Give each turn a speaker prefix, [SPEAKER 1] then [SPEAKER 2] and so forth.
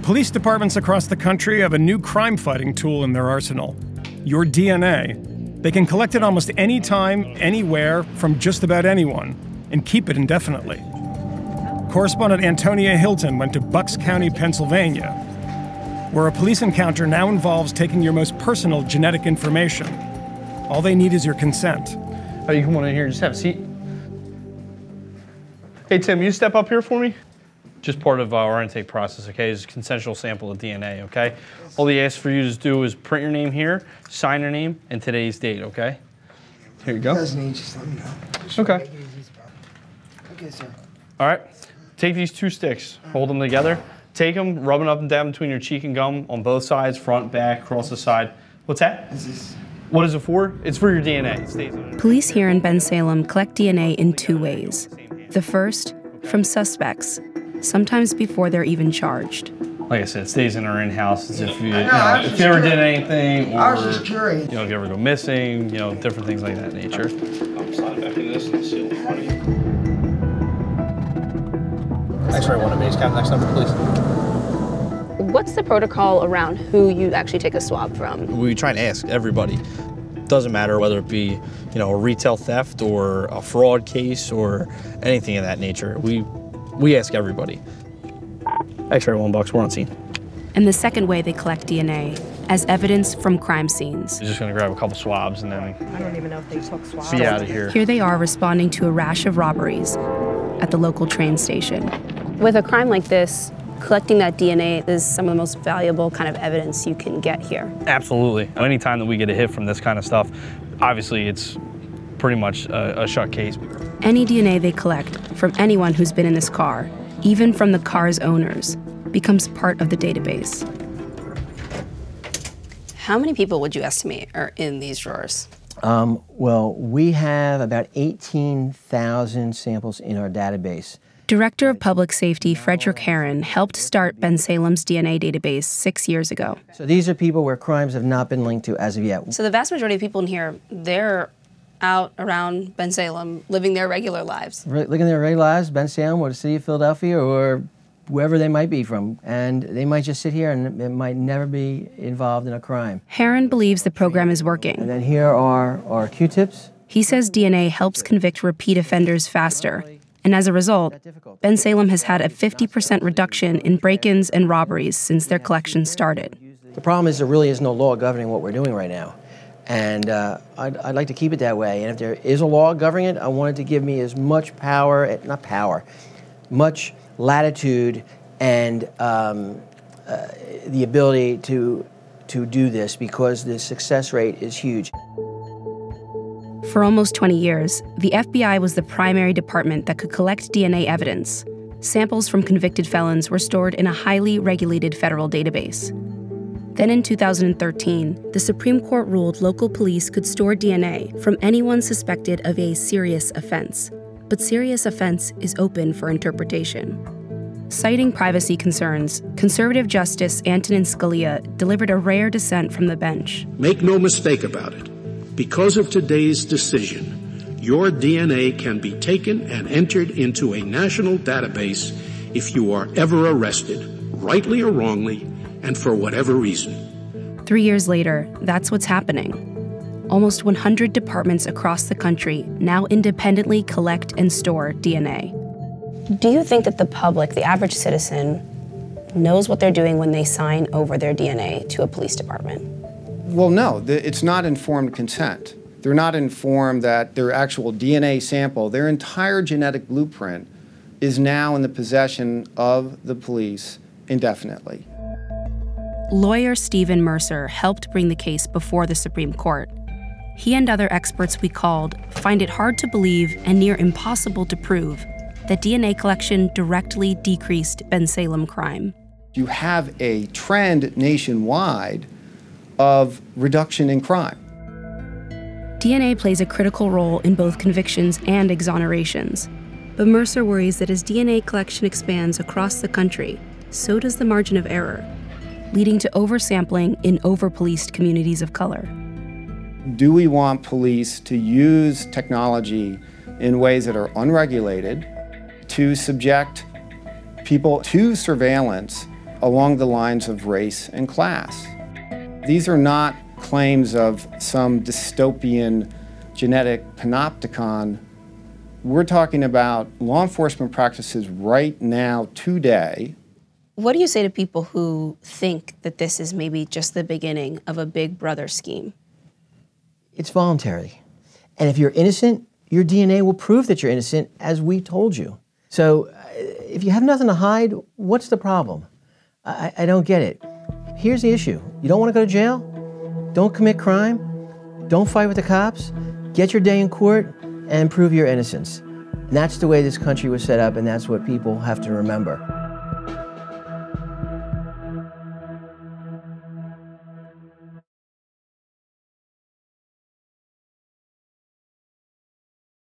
[SPEAKER 1] Police departments across the country have a new crime-fighting tool in their arsenal: your DNA. They can collect it almost any time, anywhere, from just about anyone, and keep it indefinitely. Correspondent Antonia Hilton went to Bucks County, Pennsylvania, where a police encounter now involves taking your most personal genetic information. All they need is your consent.
[SPEAKER 2] Oh, you come on in here, just have a seat. Hey, Tim, you step up here for me? Just part of our intake process, okay, is a consensual sample of DNA, okay? All they ask for you to do is print your name here, sign your name, and today's date, okay? Here you go.
[SPEAKER 3] Just let me know.
[SPEAKER 2] Okay.
[SPEAKER 3] Okay, sir.
[SPEAKER 2] All right, take these 2 sticks, hold them together, take them, rub them up and down between your cheek and gum on both sides, front, back, across the side. What's that? What is it for? It's for your DNA. It stays in.
[SPEAKER 4] Police here in Bensalem collect DNA in 2 ways. The first, from suspects, sometimes before they're even charged.
[SPEAKER 2] Like I said, it stays in our in-house as if you ever did anything, or
[SPEAKER 3] I was just curious.
[SPEAKER 2] if you ever go missing, different things like that nature.
[SPEAKER 5] I'm sliding back into this and seal in front of you.
[SPEAKER 6] X-ray 1 at base camp, next number, please.
[SPEAKER 7] What's the protocol around who you actually take a swab from?
[SPEAKER 6] We try and ask everybody. Doesn't matter whether it be, a retail theft or a fraud case or anything of that nature. We ask everybody.
[SPEAKER 2] X-ray 1 Bucks, we're on scene.
[SPEAKER 4] And the second way they collect DNA, as evidence from crime scenes.
[SPEAKER 2] You're just gonna grab a couple swabs and then
[SPEAKER 8] I don't even know if they took swabs.
[SPEAKER 2] be out of here.
[SPEAKER 4] Here they are responding to a rash of robberies at the local train station.
[SPEAKER 7] With a crime like this, collecting that DNA is some of the most valuable kind of evidence you can get here.
[SPEAKER 2] Absolutely. Anytime that we get a hit from this kind of stuff, obviously it's pretty much a shut case.
[SPEAKER 4] Any DNA they collect from anyone who's been in this car, even from the car's owners, becomes part of the database.
[SPEAKER 7] How many people would you estimate are in these drawers?
[SPEAKER 9] Well, we have about 18,000 samples in our database.
[SPEAKER 4] Director of Public Safety Frederick Herron helped start Bensalem's DNA database 6 years ago.
[SPEAKER 9] So these are people where crimes have not been linked to as of yet.
[SPEAKER 7] So the vast majority of people in here, they're out around Bensalem, living their regular lives.
[SPEAKER 9] Living their regular lives, Bensalem or the city of Philadelphia or wherever they might be from. And they might just sit here and it might never be involved in a crime.
[SPEAKER 4] Herron believes the program is working.
[SPEAKER 9] And then here are our Q-tips.
[SPEAKER 4] He says DNA helps convict repeat offenders faster. And as a result, Bensalem has had a 50% reduction in break-ins and robberies since their collection started.
[SPEAKER 9] The problem is there really is no law governing what we're doing right now. And I'd like to keep it that way. And if there is a law governing it, I want it to give me as much power, much latitude and the ability to do this because the success rate is huge.
[SPEAKER 4] For almost 20 years, the FBI was the primary department that could collect DNA evidence. Samples from convicted felons were stored in a highly regulated federal database. Then in 2013, the Supreme Court ruled local police could store DNA from anyone suspected of a serious offense. But serious offense is open for interpretation. Citing privacy concerns, conservative Justice Antonin Scalia delivered a rare dissent from the bench.
[SPEAKER 10] Make no mistake about it. Because of today's decision, your DNA can be taken and entered into a national database if you are ever arrested, rightly or wrongly, and for whatever reason.
[SPEAKER 4] 3 years later, that's what's happening. Almost 100 departments across the country now independently collect and store DNA.
[SPEAKER 7] Do you think that the public, the average citizen, knows what they're doing when they sign over their DNA to a police department?
[SPEAKER 11] Well, no, it's not informed consent. They're not informed that their actual DNA sample, their entire genetic blueprint, is now in the possession of the police indefinitely.
[SPEAKER 4] Lawyer Stephen Mercer helped bring the case before the Supreme Court. He and other experts we called find it hard to believe and near impossible to prove that DNA collection directly decreased Bensalem crime.
[SPEAKER 11] You have a trend nationwide of reduction in crime.
[SPEAKER 4] DNA plays a critical role in both convictions and exonerations. But Mercer worries that as DNA collection expands across the country, so does the margin of error, leading to oversampling in over-policed communities of color.
[SPEAKER 11] Do we want police to use technology in ways that are unregulated to subject people to surveillance along the lines of race and class. These are not claims of some dystopian genetic panopticon. We're talking about law enforcement practices right now, today.
[SPEAKER 4] What do you say to people who think that this is maybe just the beginning of a Big Brother scheme?
[SPEAKER 9] It's voluntary. And if you're innocent, your DNA will prove that you're innocent, as we told you. So if you have nothing to hide, what's the problem? I don't get it. Here's the issue. You don't want to go to jail? Don't commit crime. Don't fight with the cops. Get your day in court and prove your innocence. And that's the way this country was set up, and that's what people have to remember.